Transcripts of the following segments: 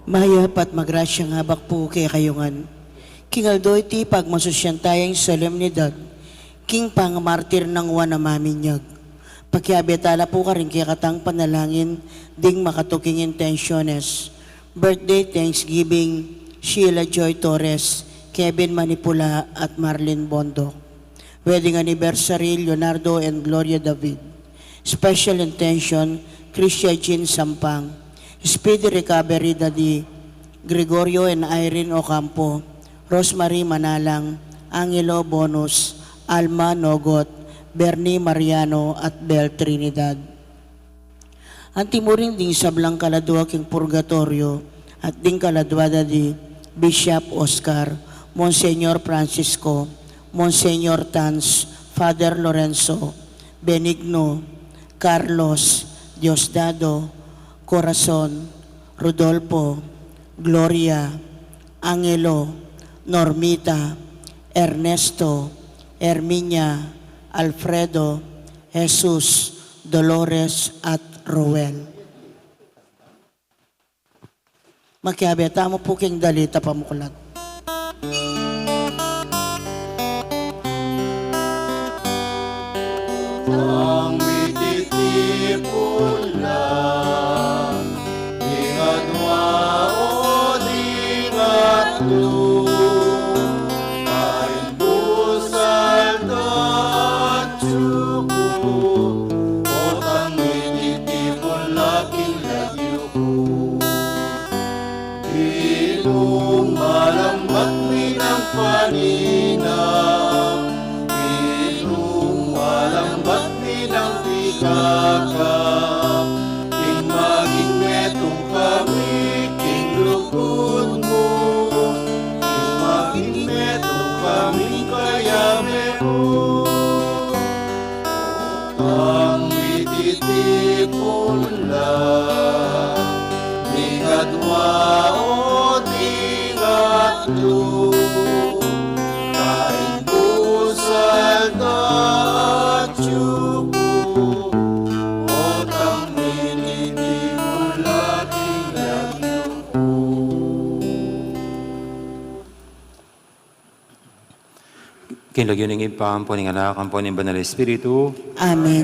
Mahayap at magrasyang habak po kay kayungan. King Aldoy ti pagmasusyan tayong solemnidad. King pangamartir ng wana maminyag. Pakiabetala po ka rin kaya katang panalangin ding makatuking intensyones. Birthday Thanksgiving, Sheila Joy Torres, Kevin Manipula at Marlene Bondo. Wedding anniversary, Leonardo and Gloria David. Special intention, Christia Jean Sampang. Speedy recovery Daddy Gregorio and Irene Ocampo, Rosemary Manalang, Angelo Bonus, Alma Nogot, Bernie Mariano at Bel Trinidad. Antimuring ding sablang kaladwa king purgatorio at ding kaladwada di Bishop Oscar, Monsignor Francisco, Monsignor Tans, Father Lorenzo, Benigno, Carlos, Diosdado, Corazon, Rodolfo, Gloria, Angelo, Normita, Ernesto, Herminia, Alfredo, Jesus, Dolores at Roel. Makiabeta mo po king dalita pamukulat. Ang mititipon lang, ingadwa o dingatlo, kainbusal at tsuko, otang mititipon laking lagyo ko. Ilong malambat minang paninang, ilong malambat minang pikakam, king maging metong kami, king lukod mo, king maging metong kami kaya meron. Ang mititipon lang, di kadwa o di ngatlo, kain pusal at tsuko, otang minitipon laking lagyo ko. Kinlagyo ng ipam po ng anak, ang po ng Banal Espiritu. Amen.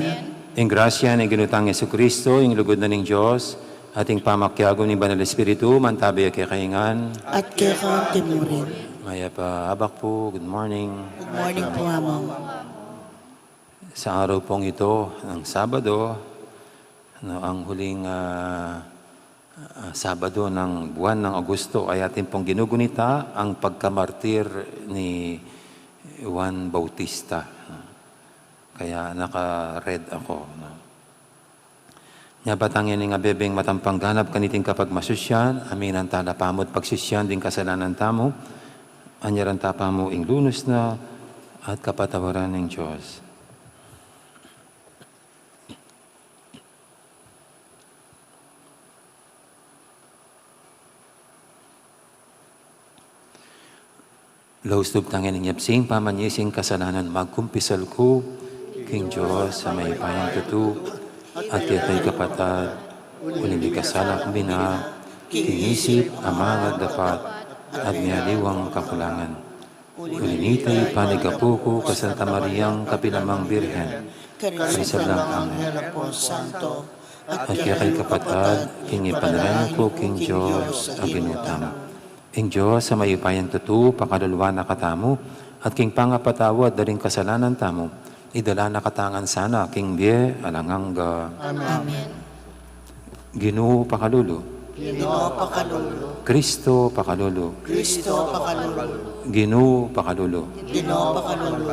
Ang grasya ng ginutang Yesu Kristo, yung lugod na ng Diyos, ating pamakyago ng Banal Espiritu, mantabi kay kaingan. At kaya ka timurin. Maya pa, abak po, good morning. Good morning po, Amang. Sa araw pong ito, ng Sabado, ang huling Sabado ng buwan ng Agosto, ay ating pong ginugunita ang pagkamartir ni Juan Bautista. Kaya naka-red ako. Nabatangin nga bebeng matampang ganap kaniting kapag masusyan, amin ang talapamot pagsusyan din kasalanan tamo, anyaran tapamo ing lunos na at kapatawaran ng Diyos. Laustub tangin ng yapsing, pamanyising kasalanan, magkumpisal ko, King Diyos, sa may payang tutu, at kita'y kapatad, ulimbi kasalak bina, kingisip, amang at dapat, at niyaliwang kakulangan. Ulinita'y panigapuko, kasanta Mariang kapilamang Birhen, karisablang Angel, Santo, at kita'y kapatad, kingipanalanan ko, King Diyos, ang ginutama. King Diyos, sa mayupayang tutu, pakaluluwa na katamo, at king pangapatawad daring kasalanan tamo, idala na katangan sana, King Bie, alangangga. Amen. Ginoo pakalulu. Ginoo pakalulu. Kristo pakalulu. Kristo pakalulu. Ginoo pakalulu. Ginoo pakalulu.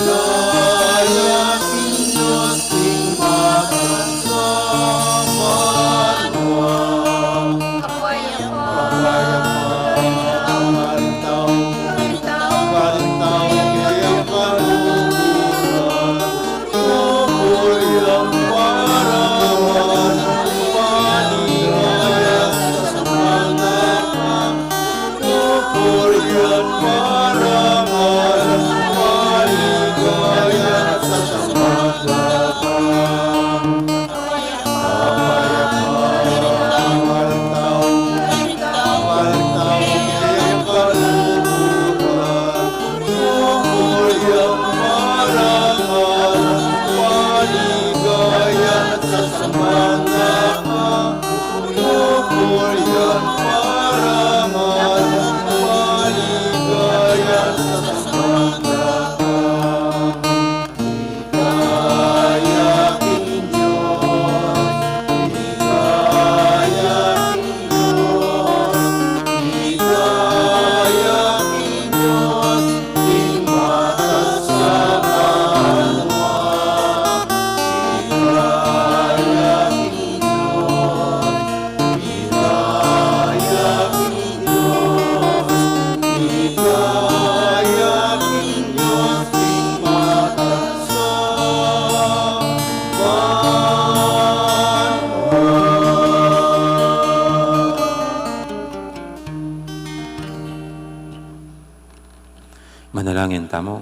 Kaya Diyos, king magsasama. Dalangin tamo.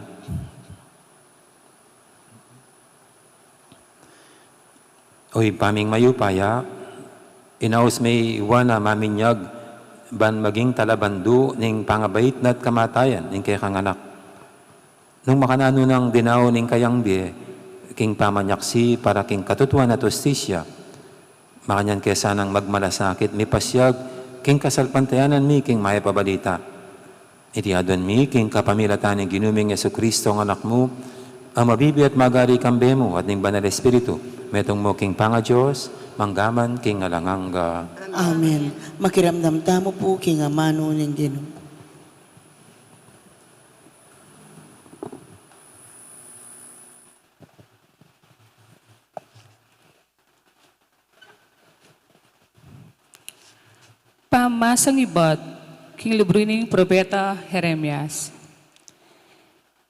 Oy paming mayupaya, inaos may wana maminyag, ban maging talabandu ning pangabait na't kamatayan ning kay kang anak. Nung makanano ng dinaw ning kayang di, king pamanyaksi para king katutuan at ustisya, makanyan kesa nang magmalasakit mi pasyag, king kasalpantayanan mi king mayapabalita. Iti adon mi king kapamilatan ning ginuming Jesucristo ang anak mo, ang mabibi at magari kambe mo at ning banal espiritu, metong mo king panga Diyos, manggaman king alanganga. Amen. Makiramdam tamo po king amano ng Ginoo. Pamasang ibat, king libro ning propeta Jeremias.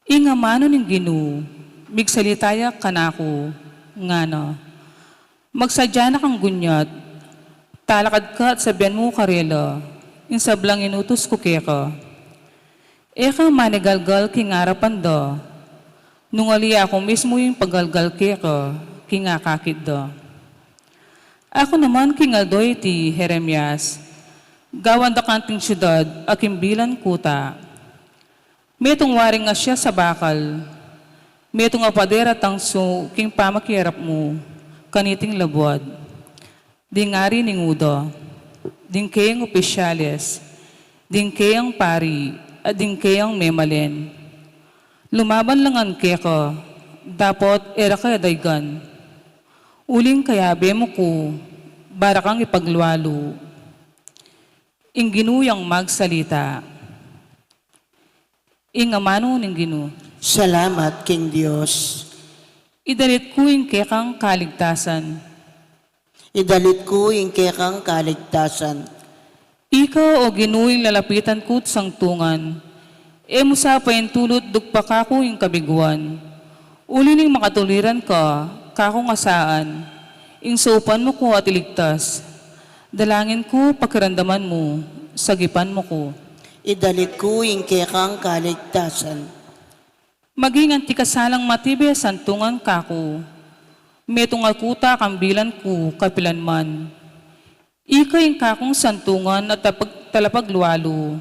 Inga mano ning Ginoo, migsalitaya kanako, ngano. Magsadya na kang gunyat, talakad ka at sabihan mo karela, insablang inutos ko keka. Eka manigalgal king arapan da, nung ali ako mismo yung paggalgal keka, king akakit da. Ako naman king aldoy ti Jeremias, gawan da kanting syudad, aking bilan kuta. Metong waring nga siya sa bakal, metong apadera tangso, king pamakirap mo, kaniting labuad. Dingari ning udo, dingkayang opisyales, dingkayang pari, at dingkayang memalen. Lumaban lang ang keko, dapat era kaya daygan. Uling kaya bemo ko, barakang ipagluwalo. Ingginuyang magsalita. Ingamano ning Ginoo. Salamat king Diyos. Idalit ko yung kekang kaligtasan. Idalit ko ing kekang kaligtasan. Ikaw o ginuing lalapitan ko't sangtungan. E musa pa yung tulot dugpa kako yung kabiguan. Uli ning makatuliran ka, kakong asaan. Ing saupan mo ko at iligtas. Dalangin ko pakiramdaman mo, sagipan mo ko. Idalit ko ing kekang kaligtasan. Maging antikasalang matibay santungan kako. Metong akuta kambilan ko kapilanman. Ika yung kakong santungan at talapagluwalo.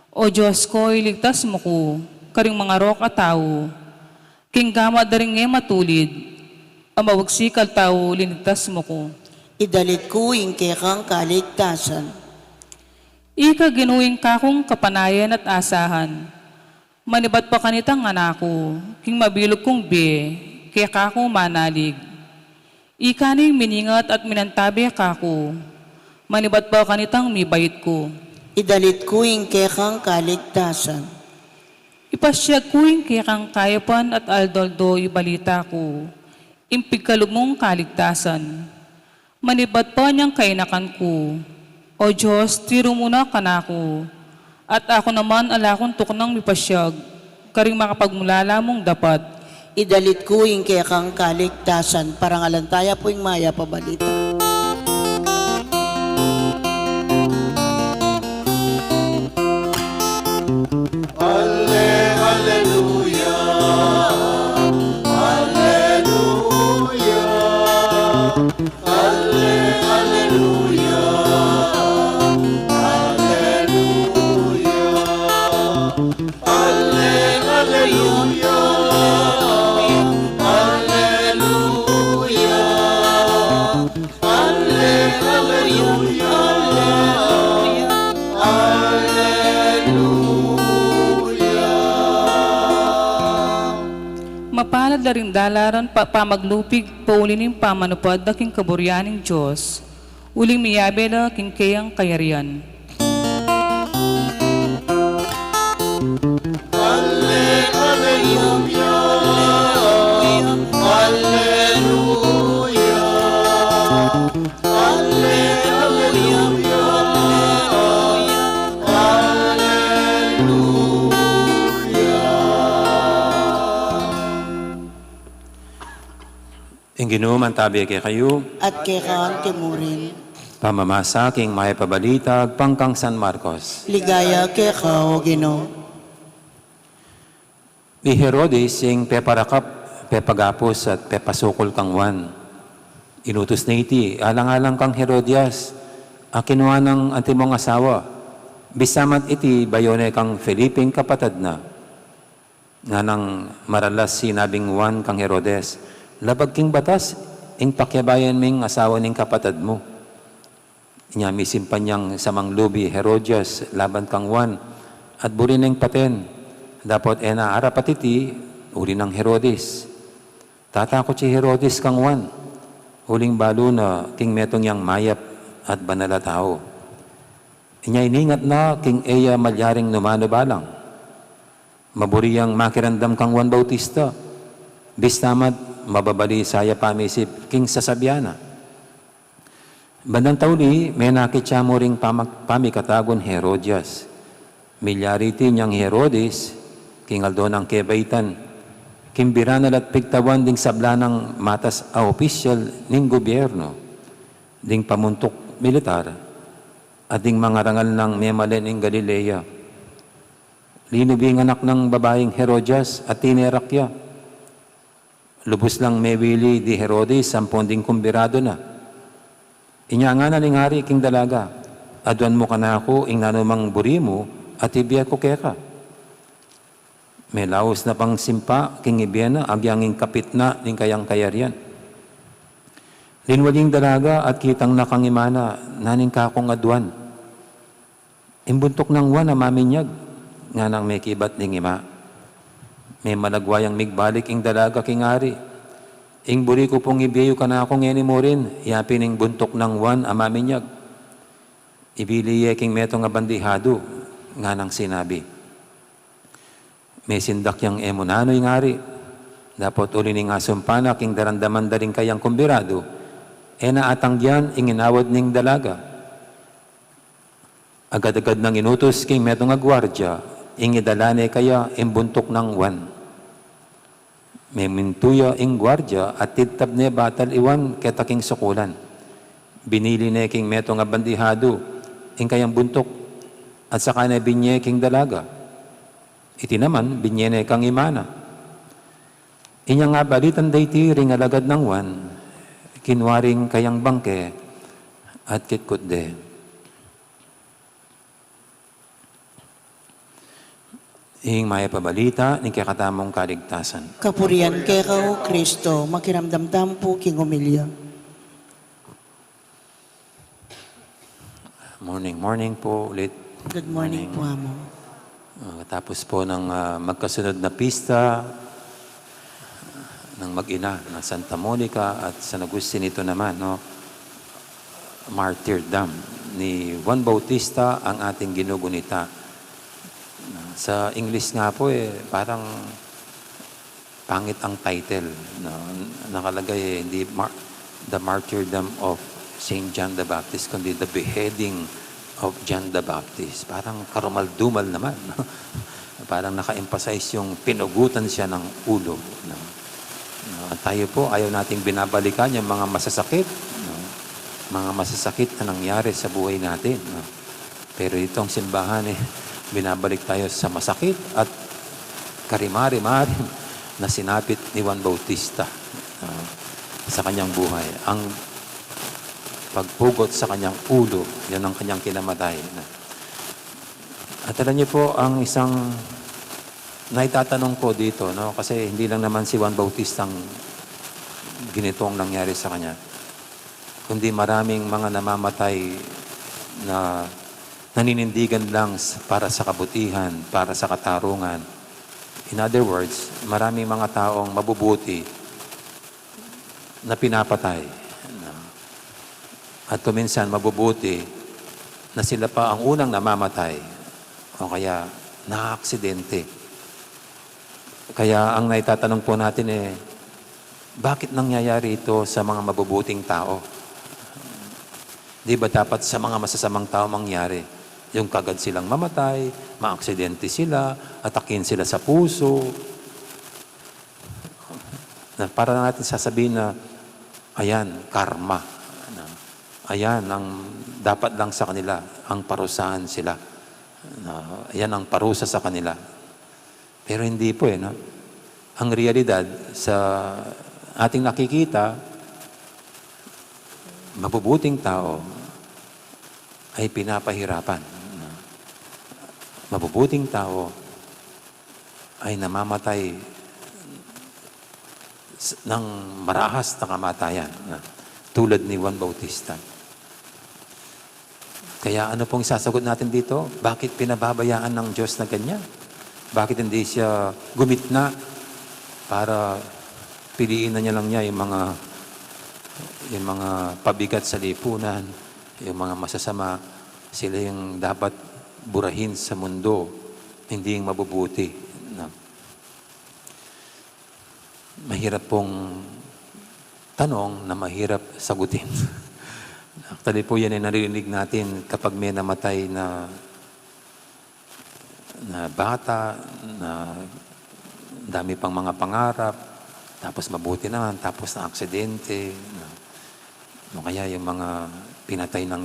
O Diyos ko, iligtas mo ko, karing mga rok at tao. King gama daring ngay matulid, ang mawagsikal tao, linigtas mo ko. Idalit ko ing kekang kaligtasan. Ika ginuing kakong kapanayan at asahan. Manibat pa kanitang anako, king mabilog kong be, kaya kakong manalig. Ika ning miningat at minantabi kako, manibat pa kanitang mibait ko. Idalit ko ing kekang kaligtasan. Ipasyag ko yung kayakang kayapan at aldoldo ibalita ko, impig kalumong kaligtasan. Manibat pa niyang kainakan ko, O Diyos, tiro muna kanako, at ako naman alakon tuknang mipasyag, karing makapagmulala mong dapat. Idalit ko ing kekang kaligtasan. Parangalantaya po ing maya pabalita. Alleluia, alleluia, alleluia, alleluia, alleluia, alleluia, Mapalad na rin dalaran pamaglupig paulining pamanupad na king kaburyaning Diyos, uling miyabe na king kayang kayarian. Alleluia, alleluia, alleluia, Ang Ginoo man tabi kay kayo, At kekang timurin. pamamasa king mayapabalita, pangkang San Marcos. Ligaya keka o Ginoo. Ni Herodes, yung peparakap, pepagapos at pepasukol kang wan. Inutos na iti, alang-alang kang Herodias, kinuha ng antimong asawa. Bisamat iti, bayone kang Felipeng kapatad na. Nga nang maralas sinabing wan kang Herodes, labag king batas, ing pakyabayan ming asawa ning kapatad mo. Inya misimpan niyang samang lubi, Herodias, laban kang wan, at buri ng paten. Dapat arapat iti, uli ng Herodes. Tatakot si Herodes kang wan. Huling balo na king metong yang mayap at banala tao. Inya iningat na king Eya malyaring numano balang. Maburiyang makirandam kang Juan Bautista. Bistamad mababali saya pamisip king sasabyana. Bandang tauli, may nakitya mo ring pamikatagon Herodias. Milyariti niyang Herodes, king Aldo ng Kebaitan, kimbiranal at pigtawan ding sabla ng matas a opisyal ning gobyerno, ding pamuntok militar, at ding mga rangal ng memalen ning Galilea. Linubing anak ng babaeng Herodias at tinerakya. Lubos lang mewili di Herodes, sampon ding kumbirado na. Inya nga na ning hari king dalaga, aduan mo ka na ako ing nanumang buri mo at ibiya ko keka. May laos na pang simpa, king ibiyana, agyanging kapit na, ning kayang kayarian. Linwaling dalaga at kitang nakangimana, naning kakong aduan. Imbuntok ng wan na maminyag, nga nang may kibat ning ima. May malagwayang migbalik ing dalaga king ari. Ing buri ko pong ibiyo ka na akong eni mo rin, yapin ing buntok ng wan a maminyag. Ibiliye king metong abandihado, nga nang sinabi. May sindak yang emunano yung ari. Dapat uli ning asumpana king darandaman daring kayang kumbirado. Naatangyan ing inawad ning dalaga. Agad-agad nang inutos king metong agwardya, ing idalane kaya imbuntok ng wan. May mintuya ing gwardya at titab ne batal iwan ketaking sukulan. Binili ne king metong abandihado, ing kayang buntok, at saka na binye king dalaga. Iti naman, binyene kang imana. Inya nga balitan dayti ring alagad ng wan, kinwaring kayang bangke, at kitkot de. Ing maya pabalita, ning kakatamong kaligtasan. Kapurian kay kao, Kristo, makiramdamdam po king umilya. Morning po ulit. Good morning po, Amo. Tapos po ng magkasunod na pista ng mag-ina na Santa Monica at San Agustin ito naman, no? Martyrdom ni Juan Bautista ang ating ginugunita. Sa English nga po parang pangit ang title. No? Nakalagay hindi The Martyrdom of Saint John the Baptist, kundi The Beheading of John the Baptist. Parang karumal-dumal naman. No? Parang naka-emphasize yung pinugutan siya ng ulo. No? Tayo po, ayaw nating binabalikan yung mga masasakit. No? Mga masasakit na nangyari sa buhay natin. No? Pero itong simbahan, binabalik tayo sa masakit at karimari-mari na sinapit ni Juan Bautista sa kanyang buhay. Ang pagpugot sa kanyang ulo, yan ang kanyang kinamatay. At alam niyo po, ang isang naitatanong ko dito, no? Kasi hindi lang naman si Juan Bautista ang ginitong nangyari sa kanya, kundi maraming mga namamatay na naninindigan lang para sa kabutihan, para sa katarungan. In other words, maraming mga taong mabubuti na pinapatay. At kuminsan mabubuti na sila pa ang unang namamatay o kaya na-aksidente. Kaya ang naitatanong po natin bakit nangyayari ito sa mga mabubuting tao? Di ba dapat sa mga masasamang tao mangyari? Yung kagad silang mamatay, maaksidente sila, atakin sila sa puso. Para natin sasabihin na, ayan, karma. Ayan, ang dapat lang sa kanila, ang parusahan sila. Ayan ang parusa sa kanila. Pero hindi po no? Ang realidad sa ating nakikita, mabubuting tao ay pinapahirapan. Mabubuting tao ay namamatay ng marahas na kamatayan, tulad ni Juan Bautista. Kaya ano pong isasagot natin dito? Bakit pinababayaan ng Diyos na ganyan? Bakit hindi siya gumitna para piliin na niya lang niya yung mga pabigat sa lipunan, yung mga masasama, sila yung dapat burahin sa mundo, hindi yung mabubuti. No? Mahirap pong tanong na mahirap sagutin. Actually po yan ay narinig natin kapag may namatay na bata, na dami pang mga pangarap, tapos mabuti naman, tapos na aksidente, no, kaya yung mga pinatay ng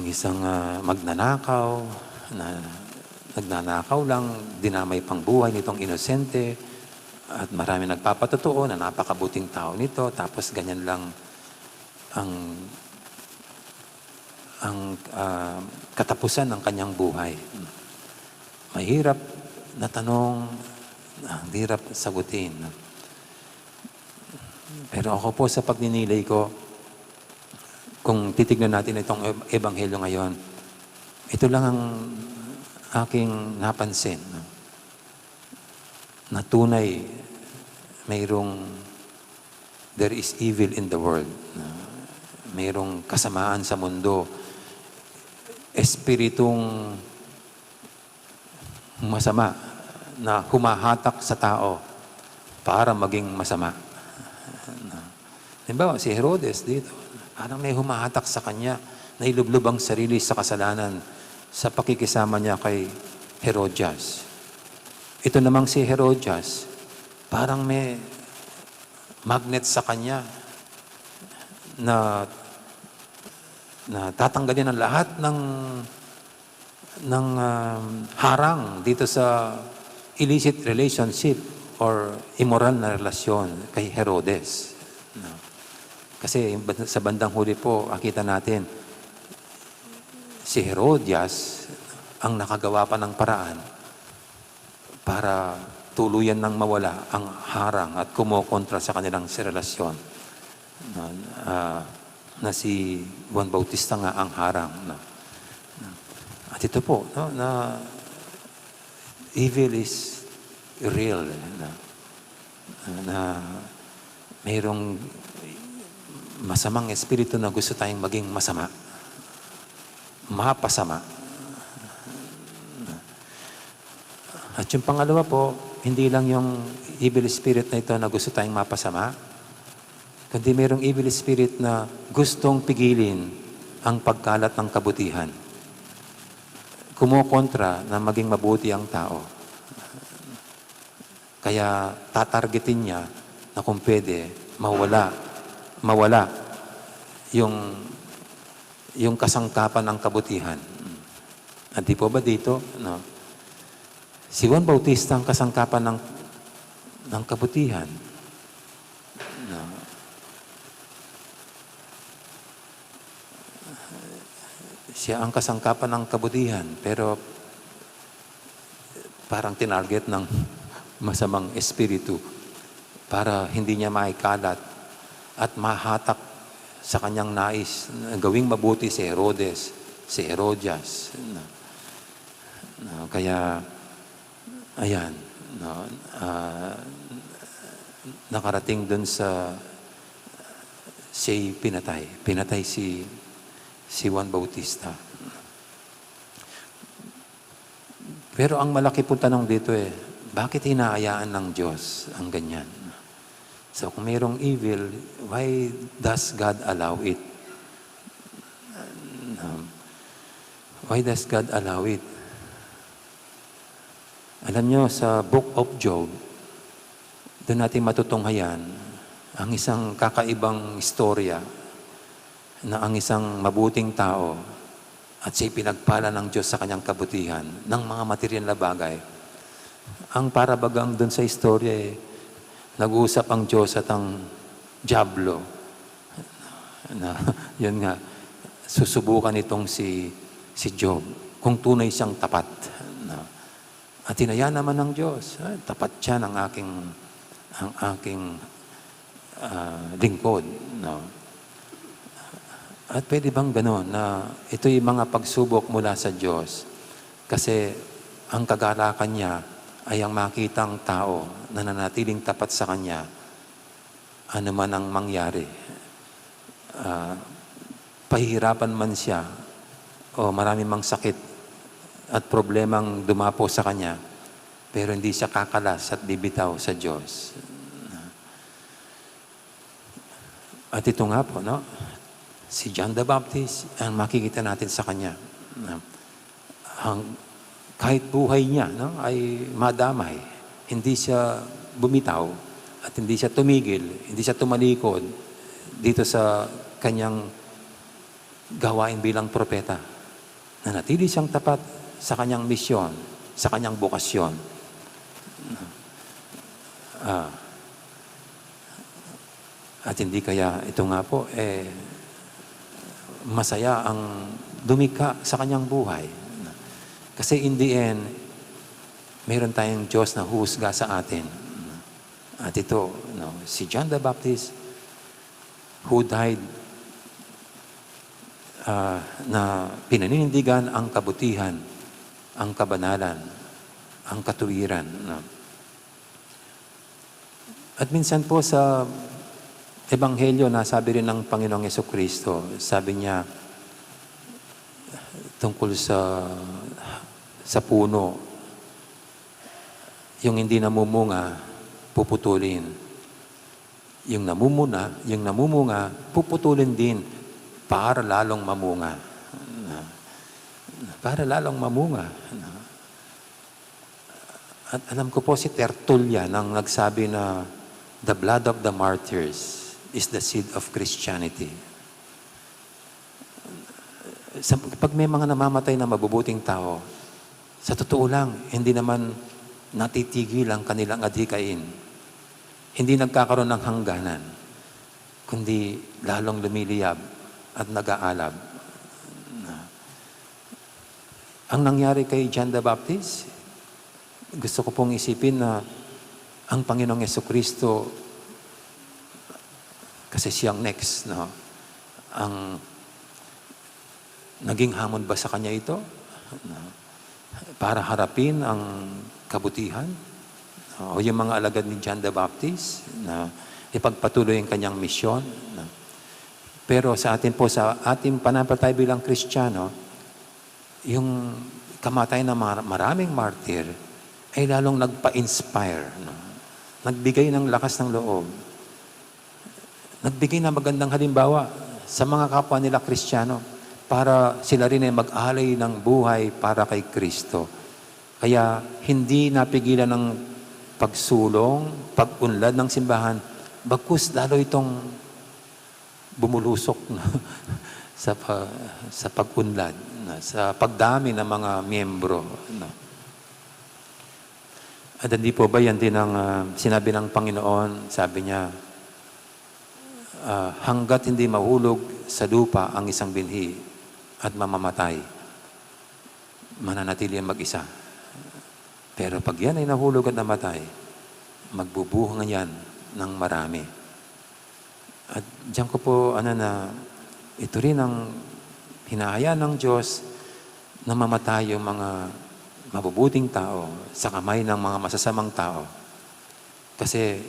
isang magnanakaw, na nagnanakaw lang, dinamay pang buhay nitong inosente, at marami nagpapatotoo na napakabuting tao nito, tapos ganyan lang ang katapusan ng kanyang buhay. Mahirap na tanong, ang hirap sagutin. Pero ako po sa pagninilay ko, kung titignan natin itong ebanghelyo ngayon, ito lang ang aking napansin. Na tunay, there is evil in the world. Mayroong kasamaan sa mundo. Espiritong masama na humahatak sa tao para maging masama. Halimbawa, si Herodes dito, parang may humahatak sa kanya, nailublob ang sarili sa kasalanan sa pakikisama niya kay Herodias. Ito namang si Herodias, parang may magnet sa kanya na tatanggalin ang lahat ng harang dito sa illicit relationship or immoral na relasyon kay Herodes. No. Kasi sa bandang huli po, akita natin, si Herodias ang nakagawa pa ng paraan para tuluyan ng mawala ang harang at kumokontra sa kanilang relasyon. Na si Juan Bautista nga ang harang. No. At ito po, no, na evil is real. Na mayroong masamang espiritu na gusto tayong maging masama. Mapasama. At yung pangalawa po, hindi lang yung evil spirit na ito na gusto tayong mapasama, kundi mayroong evil spirit na gustong pigilin ang pagkalat ng kabutihan. Kumokontra na maging mabuti ang tao. Kaya tatargetin niya na kung pwede, mawala yung kasangkapan ng kabutihan. At di po ba dito, no? Si Juan Bautista ang kasangkapan ng kabutihan. No. Siya ang kasangkapan ng kabutihan, pero parang tinarget ng masamang espiritu para hindi niya maikalat at mahatak sa kanyang nais gawing mabuti si Herodes, si Herodias. Kaya, ayan, nakarating dun sa siya'y pinatay. Pinatay si Juan Bautista. Pero ang malaki po tanong dito bakit hinaayaan ng Diyos ang ganyan? So kung mayroong evil, why does God allow it? Why does God allow it? Alam nyo, sa Book of Job, doon natin matutunghayan ang isang kakaibang istorya na ang isang mabuting tao at siya'y pinagpala ng Diyos sa kanyang kabutihan ng mga material na bagay. Ang parabagang doon sa istorya nag-uusap ang Diyos at ang Diablo na yun nga, susubukan itong si Job kung tunay siyang tapat. At tinaya naman ng Diyos, tapat siya ng aking lingkod. At pwede bang gano'n na ito yung mga pagsubok mula sa Diyos? Kasi ang kagalakan niya ay ang makitang tao na nanatiling tapat sa Kanya, ano man ang mangyari. Pahihirapan man siya o marami mang sakit at problemang dumapo sa Kanya, pero hindi siya kakalas at bibitaw sa Diyos. At ito nga po, no? Si John the Baptist, ang makikita natin sa kanya. Kahit buhay niya ay madamay, hindi siya bumitaw at hindi siya tumigil, hindi siya tumalikod dito sa kanyang gawain bilang propeta. Nanatili siyang tapat sa kanyang misyon, sa kanyang bukasyon. At hindi kaya ito nga po, masaya ang dumika sa kanyang buhay. Kasi in the end, mayroon tayong Diyos na husga sa atin. At ito, si John the Baptist, who died na pinaninindigan ang kabutihan, ang kabanalan, ang katuwiran. At minsan po sa Ebanghelyo na sabi rin ng Panginoong Jesucristo, sabi niya tungkol sa puno, yung hindi namumunga, puputulin. Yung namumunga, puputulin din para lalong mamunga. Para lalong mamunga. At alam ko po si Tertullian ang nagsabi na the blood of the martyrs is the seed of Christianity. Pag may mga namamatay na mabubuting tao, sa totoo lang, hindi naman natitigil ang kanilang adhikain. Hindi nagkakaroon ng hangganan, kundi lalong lumiliyab at nag-aalab. Ang nangyari kay John the Baptist, gusto ko pong isipin na ang Panginoong Jesucristo, kasi siyang next, ang naging hamon ba sa kanya ito? Para harapin ang kabutihan? O yung mga alagad ni John the Baptist na ipagpatuloy ang kanyang misyon? Pero sa atin po, sa ating pananampalataya bilang Kristiyano, yung kamatayan ng maraming martir ay lalong nagpa-inspire. Nagbigay ng lakas ng loob. Nagbigay ng magandang halimbawa sa mga kapwa nila Kristiyano para sila rin ay mag-alay ng buhay para kay Kristo. Kaya hindi napigilan ng pagsulong, pag-unlad ng simbahan, bagkus lalo itong bumulusok sa pag-unlad, sa pagdami ng mga miyembro. At hindi po ba yan din ang sinabi ng Panginoon, sabi niya, hanggat hindi mahulog sa lupa ang isang binhi at mamamatay, mananatili ang mag-isa. Pero pag yan ay nahulog at namatay, magbubuhangan yan ng marami. At diyan ko po, ito rin ang hinahayaan ng Diyos na mamatay yung mga mabubuting tao sa kamay ng mga masasamang tao. Kasi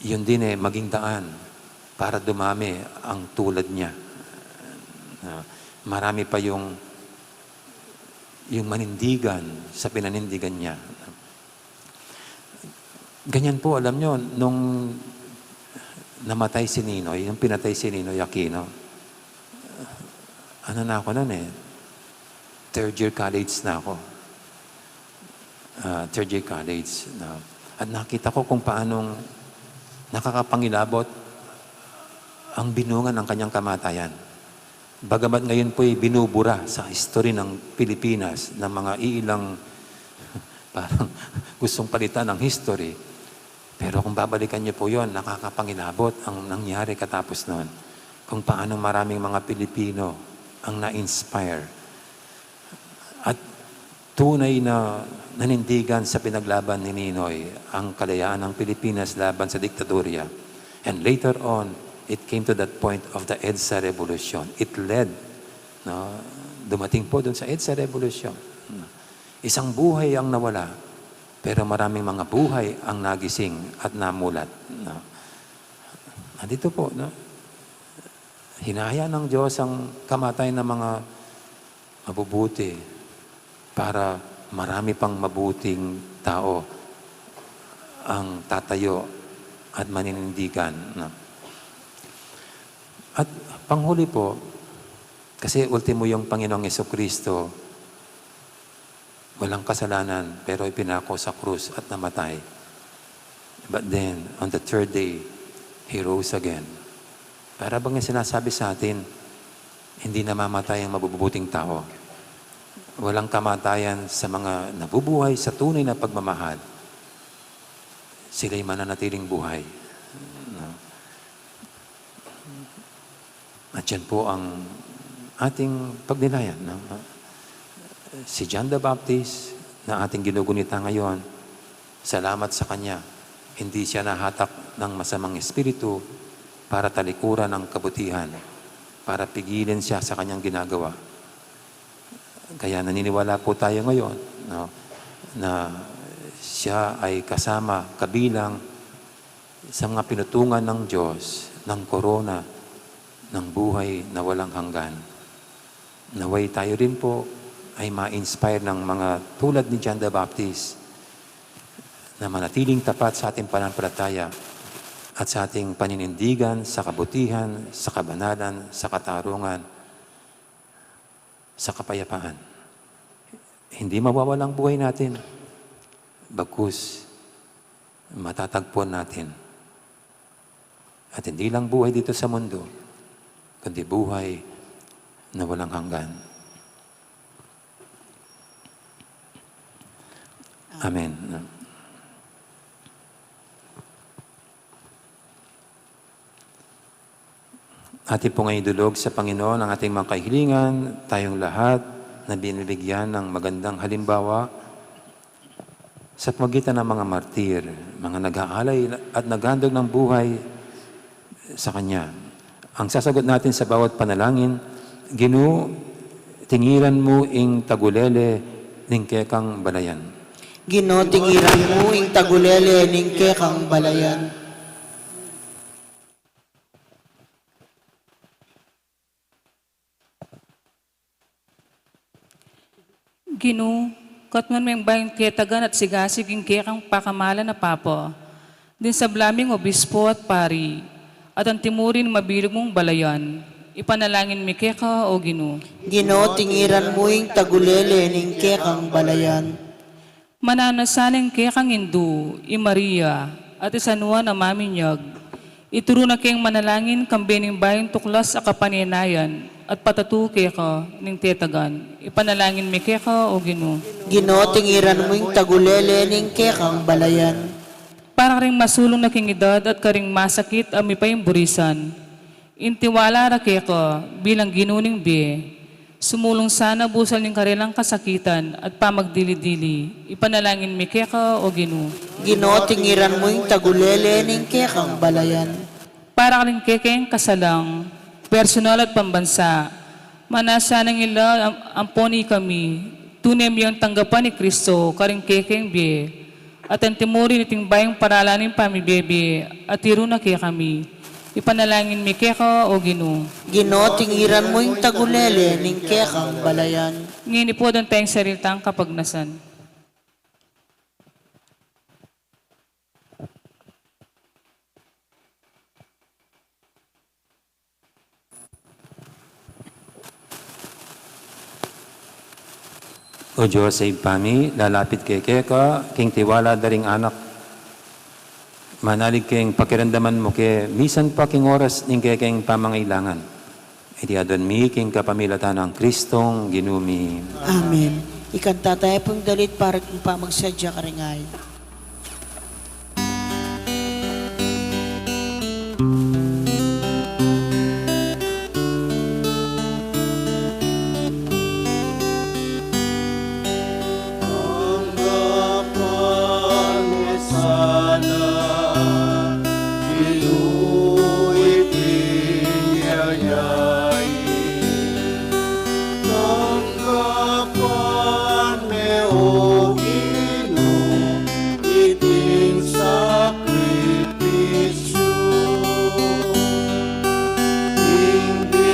yun din maging daan para dumami ang tulad niya. Marami pa yung manindigan sa pinanindigan niya. Ganyan po, alam nyo, nung namatay si Ninoy, yung pinatay si Ninoy Aquino, na ako nun third year college na ako. Third year college. At nakita ko kung paanong nakakapangilabot ang binungan ng kanyang kamatayan. Bagamat ngayon po'y binubura sa history ng Pilipinas ng mga iilang parang gustong palitan ng history. Pero kung babalikan niyo po yon, nakakapangilabot ang nangyari katapos noon. Kung paano maraming mga Pilipino ang na-inspire. At tunay na nanindigan sa pinaglaban ni Ninoy ang kalayaan ng Pilipinas laban sa diktadurya. And later on, it came to that point of the EDSA Revolution. It led, no, dumating po dun sa EDSA Revolution. Isang buhay ang nawala, pero maraming mga buhay ang nagising at namulat. No. Nandito po, no? Hinahayaan ng Diyos ang kamatay ng mga mabubuti para marami pang mabuting tao ang tatayo at maninindigan. No. At panghuli po, kasi ultimo yung Panginoong Jesucristo, walang kasalanan, pero ipinako sa krus at namatay. But then, on the third day, He rose again. Para bang sinasabi sa atin, hindi namamatay ang mabubuting tao. Walang kamatayan sa mga nabubuhay sa tunay na pagmamahal. Sila'y mananatiling buhay. No? At yan po ang ating pagnilayan. No? Si John the Baptist na ating ginugunita ngayon, salamat sa Kanya. Hindi siya nahatak ng masamang espiritu para talikuran ang kabutihan, para pigilin siya sa Kanyang ginagawa. Kaya naniniwala po tayo ngayon, no, na siya ay kasama, kabilang sa mga pinutungan ng Diyos, ng korona, ng buhay na walang hanggan. Naway tayo rin po ay ma-inspire ng mga tulad ni John the Baptist na manatiling tapat sa ating pananampalataya at sa ating paninindigan sa kabutihan, sa kabanalan, sa katarungan, sa kapayapaan. Hindi mawawalang buhay natin, bagkus matatagpuan natin. At hindi lang buhay dito sa mundo, kundi buhay na walang hanggan. Amen. Ating po ngayon dulog sa Panginoon ang ating mga kahilingan, tayong lahat na binibigyan ng magandang halimbawa sa pamagitan ng mga martir, mga nag-aalay at naghandog ng buhay sa Kanya. Ang sasagot natin sa bawat panalangin, Ginoo, tingiran mo ing tagulele ning kekang balayan. Ginoo, tingiran mo ing tagulele ning kekang balayan. Ginoo, katman may bayang ketagan at sigasig ing kekang pakamala na papo. Din sa blaming obispo at pari, at ang timurin mabilog mong balayan, ipanalangin mi keka o Ginoo. Ginoo, tingiran mo ing tagulele ning kekang balayan. Mananasaling kekang Hindu, i Maria, at isanuan na maminyag. Ituro na kayong manalangin kambining bayang tuklas a kapaninayan at patatu keka ning tetagan. Ipanalangin mi keka o Ginoo. Ginoo, tingiran mo ing tagulele ning kekang balayan. Para karing masulong na king edad at karing masakit ami payong burisan. Intiwala ra keka bilang ginuning be. Sumulong sana busal ning karilang kasakitan at pamagdili-dili. Ipanalangin mi keka o Ginoo. Ginoo, tingiran mo ing tagulele ning kekang balayan. Para karing kekeng kasalang, personal at pambansa, manasa ng ila amponi kami, tunay miyang tanggapan ni Kristo, karing kekeng be, at ang timuri niting bayang paralanin pamibebe, at tiro na kaya kami. Ipanalangin mi keka o Ginoo. Ginoo, tingiran mo ing tagulele ning kekang balayan. Ngini po doon tayong saritang kapagnasan. O Diyos sa ipami, lalapit kay keka, king tiwala daring anak. Manalig keng pakiramdaman mo ke, misan pa king oras ning kekeng pamangailangan. iti adon mi king kapamilatan ng Kristong ginumi. Amen. Ikanta tayo pong dalit para kung pamagsadya karingay. Anggapan mo sana, inuit iyayain. Anggapan mo ino, iting sakripisyo. Hindi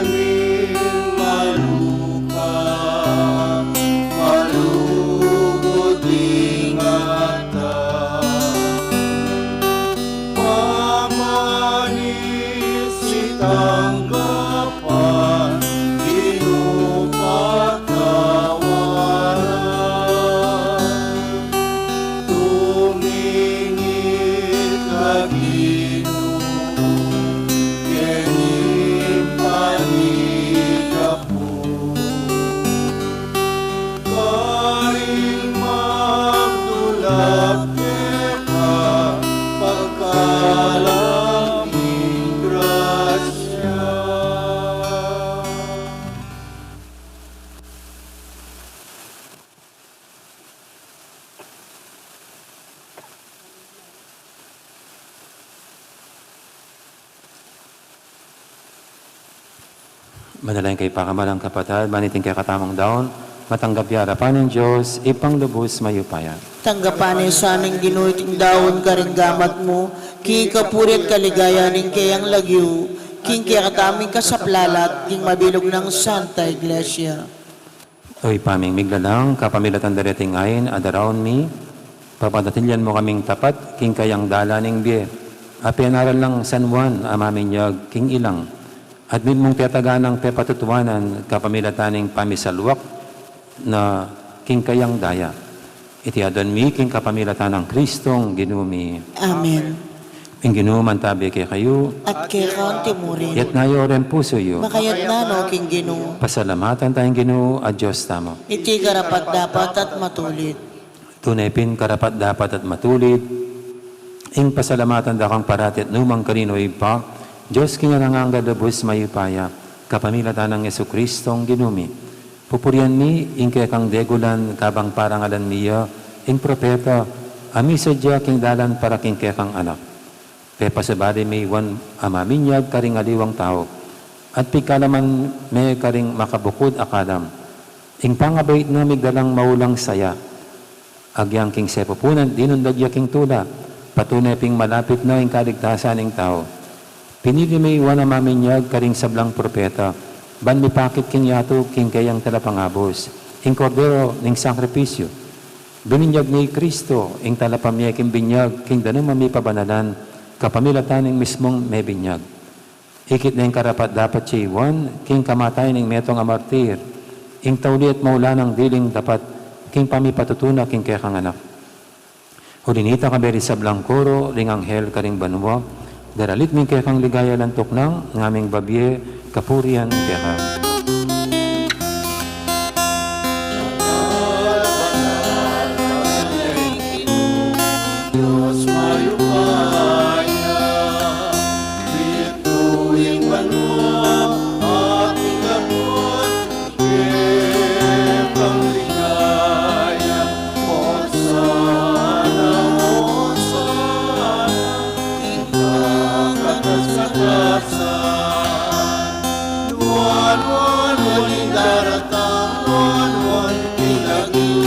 rin maluka, malugod ingatan. Pamanis itanggapan, inupatawaran. Tumingin ka Ginoo, kening panikapo. Karing magdulap ka, pagkalaming grasya. Manalangin kay pakamalang kapatid, maniting kay katamang daon, matanggap yarapan ng Diyos, ipanglubos mayupaya. Tanggapan ni saning ginuiting daon karinggamat mo, king kapurit kaligayaning kayang lagyo, king kaya kataming kasaplalat, king mabilog ng Santa Iglesia. Oy paming miglalang, kapamilatan dareting ngayon, adaraon mi, papadatilyan mo kaming tapat, king kayang dalaning biye. Apianaral lang San Juan, amaminyag, king ilang. At min mong tiyataganang pepatutuanan, kapamilataning pamisalwak, na king kayang daya. Iti adon mi, king kapamilatan ng Kristong ginumi. Amen. Ing ginuman tabi kay kayo, At kaya kaon timurin, yat ngayo rin puso yo. makayat na no king Ginoo, Pasalamatan tayong Ginoo at Diyos tamo. iti karapat dapat at matulit. Tunay pin karapat dapat at matulid. Ing pasalamatan da kang parati at numang kanino ipa. Diyos kinaranganga dabos mayupaya. Kapamilatan ng Yesu Kristong ginumi. Pupurian mi ing kaya kang degulan kabang parangalan niya. Ing propeta ami sadya king dalan para king kaya kang anak. Pepa sa bali may iwan amaminyag karing aliwang tao. At pikalaman may karing makabukod akadam. Ing pangabait na migdalang maulang saya. Agyang king sepupunan, dinundagya king tula. Patunay ping malapit na ing kaligtasan ng tao. Pinili may iwan amaminyag karing sablang propeta. Ban mi pakit king yato king kayang talapangabos. Ing kordero ning sakripisyo. Bininyag ni Kristo ing talapamya king binyag king danang mami pabanalan. Kapamilatan ning mismong may binyag. Ikit na yung karapat dapat siya iwan, king kamatay ng metong amartir, ing tauli at maula ng diling dapat, king pamipatutuna, king kaya kang anak. Hulinita ka beri sa blangkoro, ring anghel karing banwa, daralit ming kaya kang ligaya lantok ng ngaming babye, kapurian kaya ka. Diyos mayupaya, bituin manwa, ating gabon, kekang ligaya, Hosana, Hosana, ikaw katas-katasan, luan-luan, waling daratang, luan-luan, pinag-iw,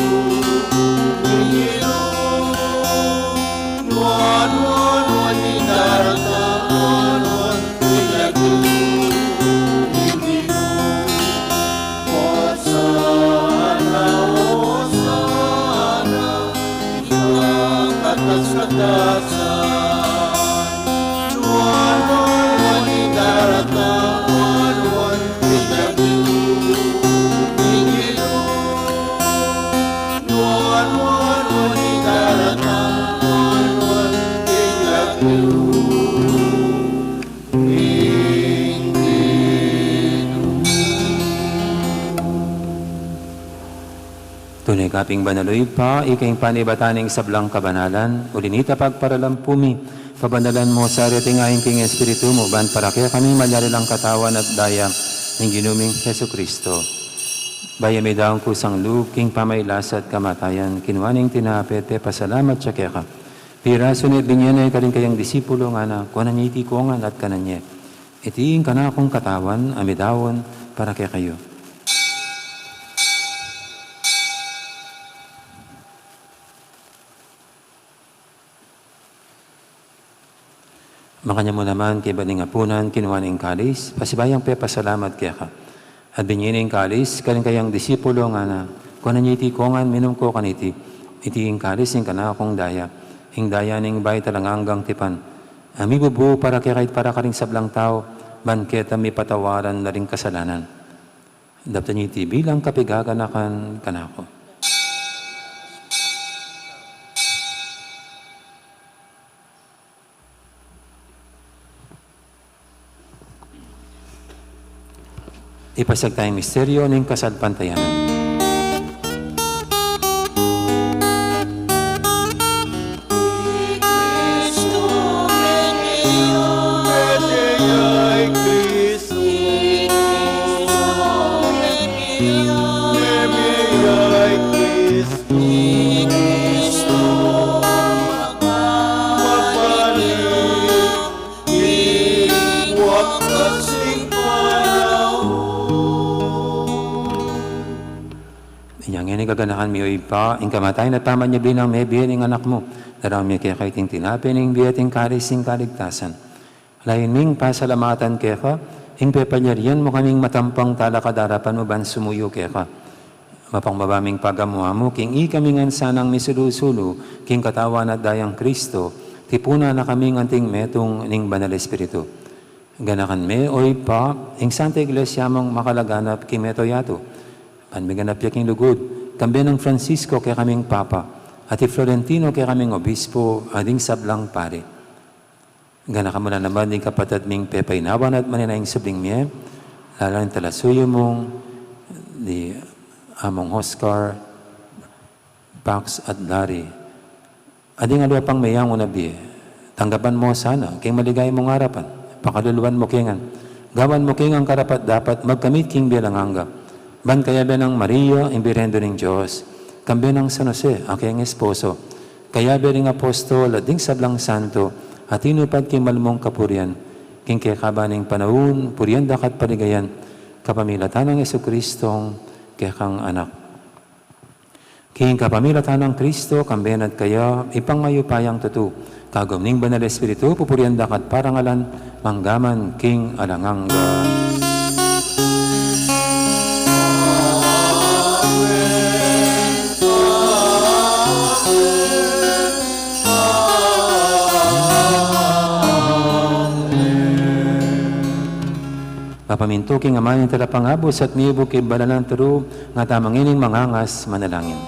Ikaping banaloy pa, ikaing panibataning sablang kabanalan, ulinita pagparalampumi, pabanalan mo sa retingahin king Espiritu mo, ban para kaya kami malyari lang katawan at daya ng ginuming Heso Kristo. Bayami daong kusang loob, king pamaylas at kamatayan, kinuaning tinapete, pasalamat siya kaya ka. Pira, sunod binyan ay kaling kayang disipulo nga na, kunan niya itikongan at kananye. Itiin ka na akong katawan, amidawon, para kaya kayo. Makanya mo naman kay baning apunan, kinuha ng kalis, pasibayang pe pasalamat kaya ka. At binyin ng kalis, kaling kayang disipulo nga na, kung na niya itikongan, minum ko kaniti, itiing kalis ng kana akong daya, ing daya ng bay talanganggang tipan. Ami bubu para kaya kahit para ka rin sablang tao, banketa mi patawaran na rin kasalanan. Dapat niya iti bilang kapigaganakan kanako. Ipasag tayong misteryo ng kasadpantayanan. Medeyay Kristo, Medeyay Kristo, magpalit, iwak kasing Inyang ini gaganahan mi pa, ing kamatay na tama niya binang may biyan ing anak mo. Darami kaya kayo ting tinapin ing biyan ing karising kaligtasan. Lain ming pasalamatan kaya ka, ing pepanyarian mo kaming matampang talakadarapan mo ban sumuyo kaya ka. Mapangbabaming pagamuha mo, king i kaming sanang misulusulo, king katawan at dayang Kristo, tipuna na kaming anting metong ning banal Espiritu. Ganakan me oy pa, ing Santa Iglesia mong makalaganap king meto yato. Panbiganap yaking lugod, kambi ng Francisco kaya kaming Papa, at Florentino kaya kaming Obispo, ading sablang pare. Gana ka muna naman din kapatid ming pepainawan at maninaing subling miye, lalang talasuyo mong, di among Oscar, Pax at Larry. Ading alwa pang mayang unabi, tanggapan mo sana, kay maligay mong harapan, pakaluluan mo kingan, gawan mo kingang karapat dapat magkamit king bilang hangga. Ban kaya ba ng Maria, imbirendo ng Diyos, kambi ng San Jose, aking esposo, kaya ba ng apostol, at ding sablang santo, at inupad king malmong kapurian, king kaya ng panahon, purian dakat paligayan, kapamilatan ng Jesucristong kaya kang anak. King kapamilatan ng Kristo, kambihan at kaya, ipangayupayang tutu, kagumning banal Espiritu, pupurian dakat parangalan, manggaman king alangangga. Papaminto king amanin talapangabos at miyubog kay balalang turo nga tamang ining mangangas manalangin.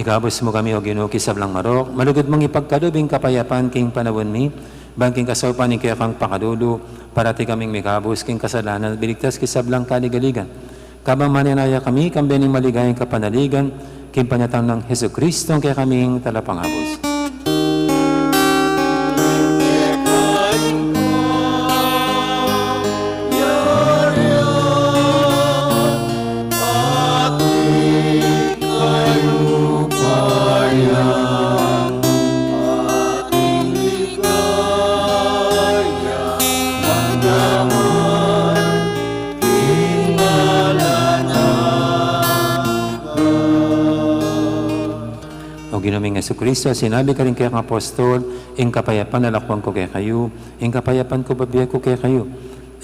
Igabos mo kami o Ginoo kisablang marok, malugod mong ipagkalubing kapayapaan king panawon mi, bangking kasaupan ni kaya kang pakadulo, parati kaming mikabos king kasalanan, biligtas kisablang kaligaligan. Kabang maninaya kami, kambiyaning maligayang kapanaligan, king panyatang ng Heso Kristo, kaya kaming talapangabos. Ginaming Yesu Kristo, sinabi ka rin kaya ng apostol, ing kapayapan nalakwang ko kaya kayo, ing kapayapan ko babiyay ko kaya kayo.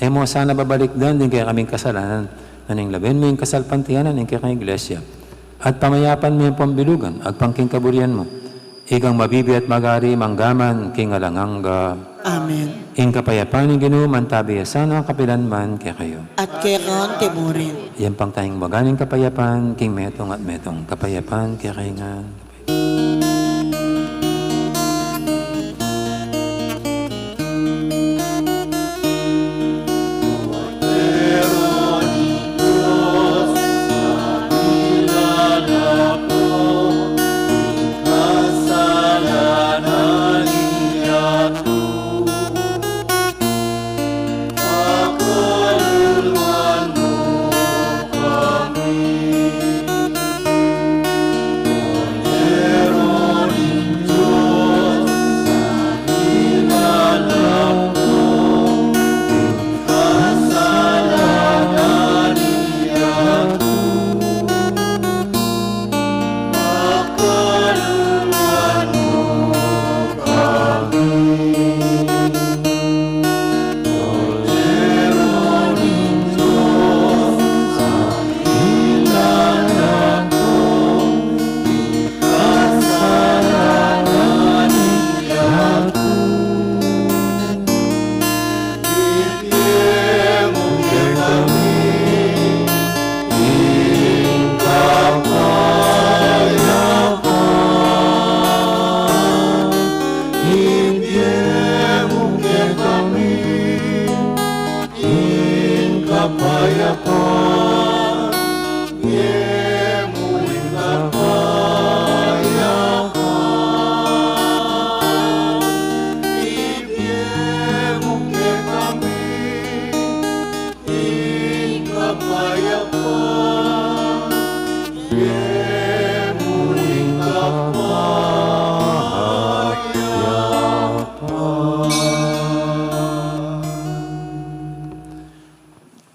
E mo sana babalik din kaya kaming kasalanan, naning labin mo yung kasalpantiyanan, ing kaya kang iglesia. At pamayapan mo yung pambilugan, agpangking kaburian mo. Igang mabibi at magari, manggaman, king alanganga. Amen. Ing kapayapan ng Ginoo, mantabi sana ang kapilanman kaya kayo. At kaya kaon timurin. Yan pang tayong maganing kapayapan, king metong at metong. Kapayapan kaya kayo nga.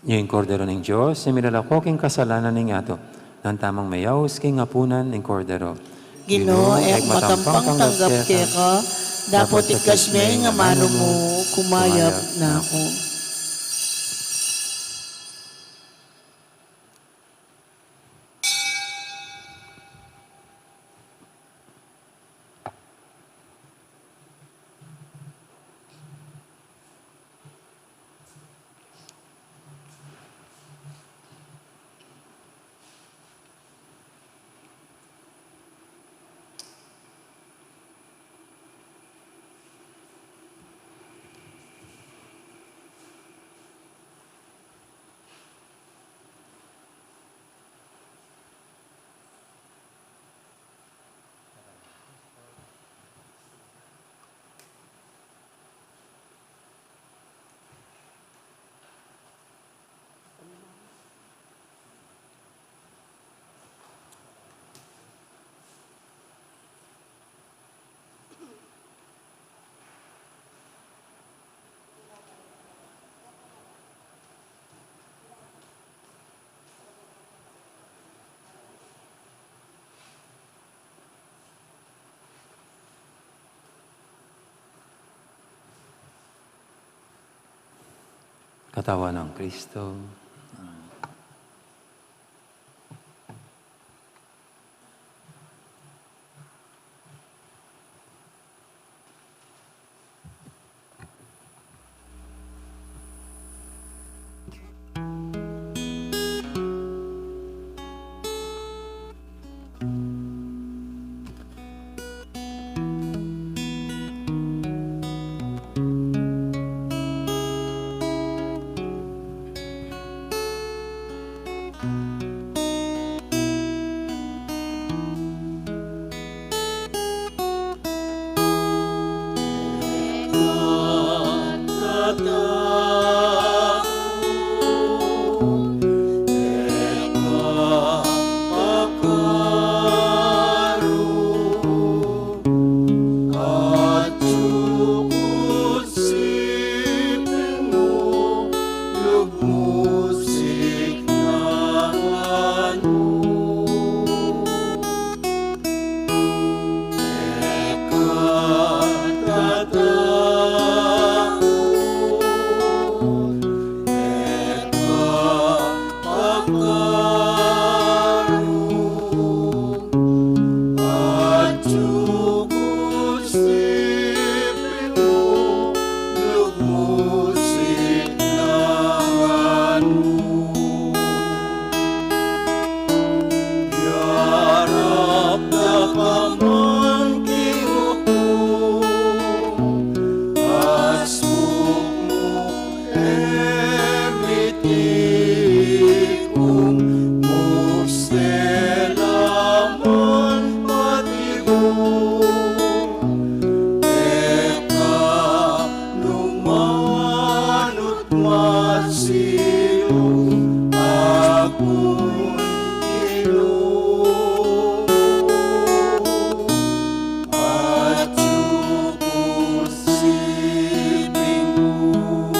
Yung kordero ng Diyos, minalakoking kasalanan ng ato, ng tamang mayaws, king apunan ng kordero. Ginoo, ek matampang tanggap kaya ka, dapat ikas may nga mano mo, kumayap na ako. Katawan ng Kristo. kung muselaman patigo eka lumanut masilong akong ilong at siping mo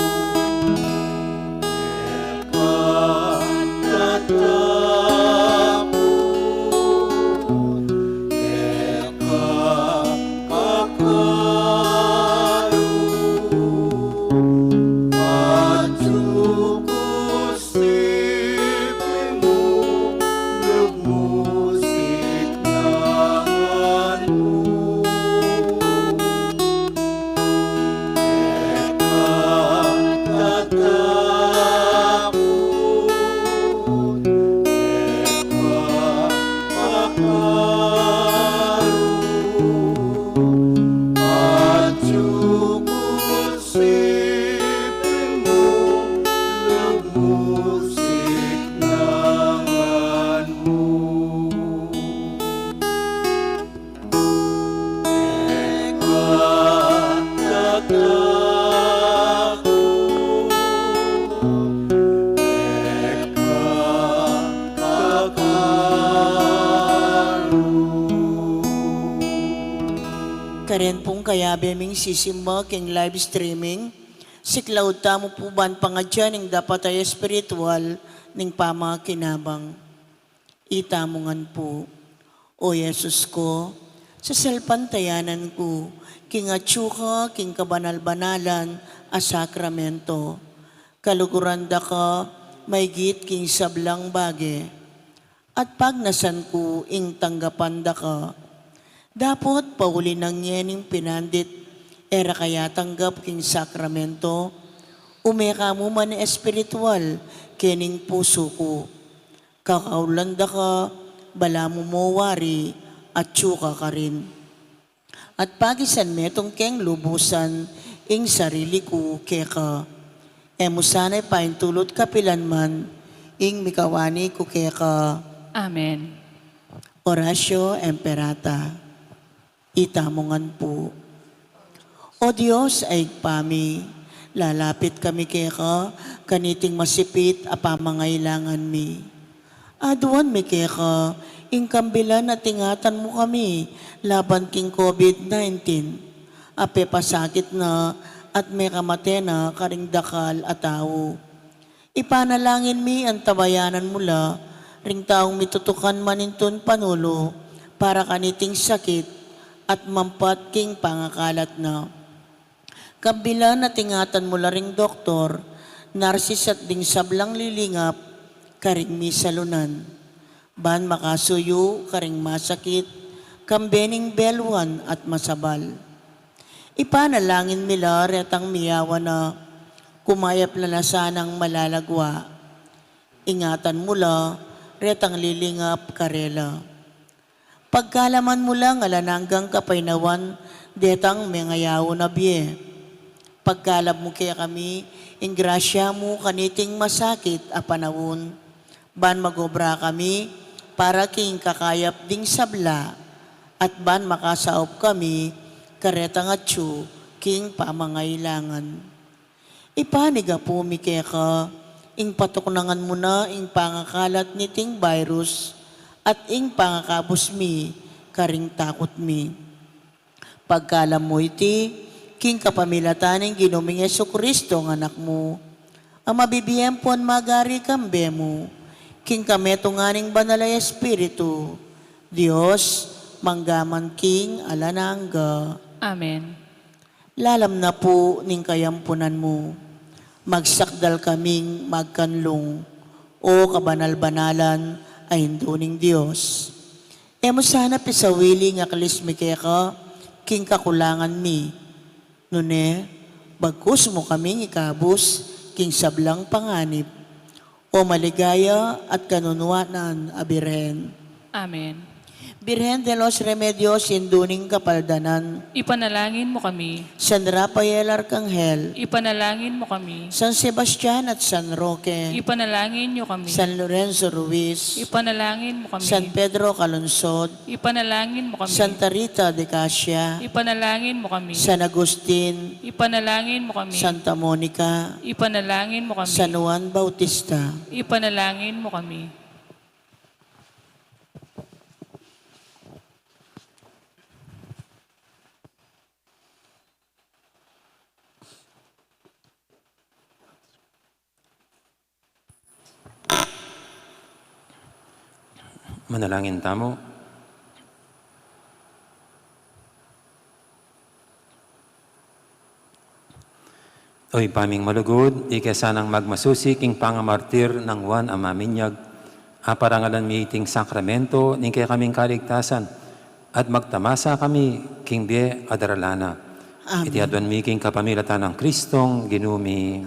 Karen pong kaya beming sisimba king live streaming. Si Cloud tamo po ban pangadyan ning dapat ay espiritual ning pamakinabang. Itamongan po, O Yesus ko, sa selpantayanan ko, king atsuka, king kabanal-banalan, a sakramento. Kaluguranda ka, may git king sablang bage. At pag nasan ko, ing tanggapanda ka, dapat pauli ng yening pinandit, era kaya tanggap king sakramento, umeka mo man espiritual, kening puso ko. Kakaulanda ka, bala mo mawari, at tsuka ka rin. At pagisan metong keng lubusan, ing sarili ko keka. Emo sana'y paintulot kapilan man, ing mikawani ko keka. Amen. Oratio Imperata. Itamongan po. O Diyos ay pami, lalapit kami keka, kaniting masipit a pamangailangan mi. Aduan mi keka, ingkambilan at ingatan mo kami, laban king COVID-19. Ape pasakit na at may kamate na karing dakal at tao. Ipanalangin mi ang tabayanan mula, ring taong mitutukan maninton panulo, para kaniting sakit, at mampat king pangakalat na. Kabila na tingatan mo ring doktor, narsis at ding sablang lilingap, karing misalunan. Ban makasuyo, karing masakit, kambening belwan at masabal. Ipanalangin nila retang miyawa na kumayap na sanang malalagwa. Ingatan mula, retang lilingap karela. Pagkalaman mo lang alananggang kapainawan, detang mengayaw na biye. Pagkalab mo kaya kami, ingrasya mo kaniting masakit a panawon. Ban magobra kami, para king kakayap ding sabla, at ban makasaop kami, karetang atsu, king pamangailangan. Ipaniga po mi kaya ka, ing patuknangan mo na ing pangakalat niting virus, at ing pangakabos mi, karing takot mi. Pagkalam mo iti, king kapamilataning ginuming Jesucristo ng anak mo, ang mabibiyempon magari kambe mo, king kameto nganing banalay espiritu, Diyos, manggaman king alanangga. Amen. Lalam na po ning kayampunan mo, magsakdal kaming magkanlong, o kabanal-banalan, ay hinduning Diyos. Emo sana pisawili nga kalismi kaya ka, king kakulangan mi. Nune, bagkus mo kaming ikabus, king sablang panganib, o maligaya at kanunuanan abiren. Amen. Birhen de los Remedios, Induning Kapaldanan, Ipanalangin mo kami. San Rafael Arcangel, Ipanalangin mo kami. San Sebastian at San Roque, Ipanalangin niyo kami. San Lorenzo Ruiz, Ipanalangin mo kami. San Pedro Calungsod, Ipanalangin mo kami. Santa Rita de Casia, Ipanalangin mo kami. San Agustin, Ipanalangin mo kami. Santa Monica, Ipanalangin mo kami. San Juan Bautista, Ipanalangin mo kami. Manalangin tamo. Oy paming malugod, ikasanang magmasusik ing pangamartir ng Juan Amaminyag, aparangalan miting sakramento, ning kaya kaming kaligtasan, at magtamasa kami king bie adaralana. Amen. Iti adwan mi king kapamilatan ng Kristong ginumi.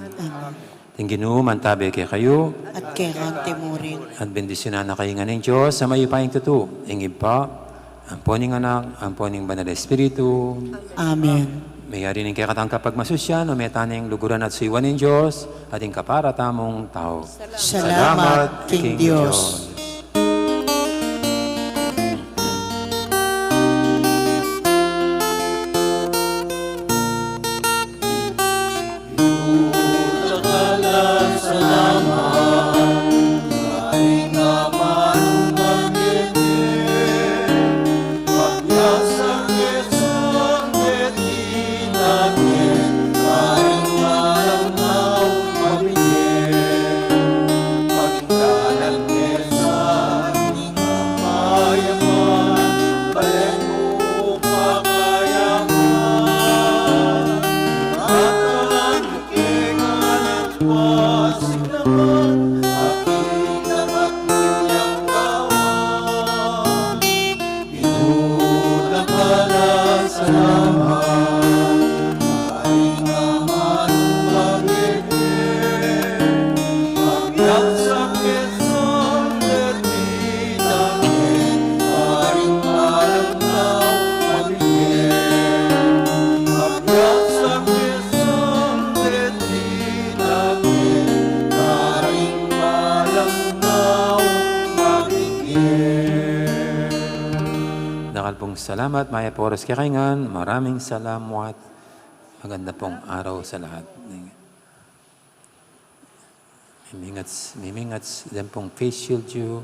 Ting ginuman tabi kay kayo, at kay Kantimurin. at bendisyonan na kayo nga ng Diyos sa mayupaying tutu. Ingib pa, ang poning anak, ang poning banal na Espiritu. Amen. Mayari ning kaya katang kapag masusyan, o may taning luguran at siwan ng Diyos, ating kapara tamong tao. Salamat, King Diyos. Salamat, Maya Porres Kakaingan. Maraming salamat. Maganda pong araw sa lahat. Mimingats din pong face shield you.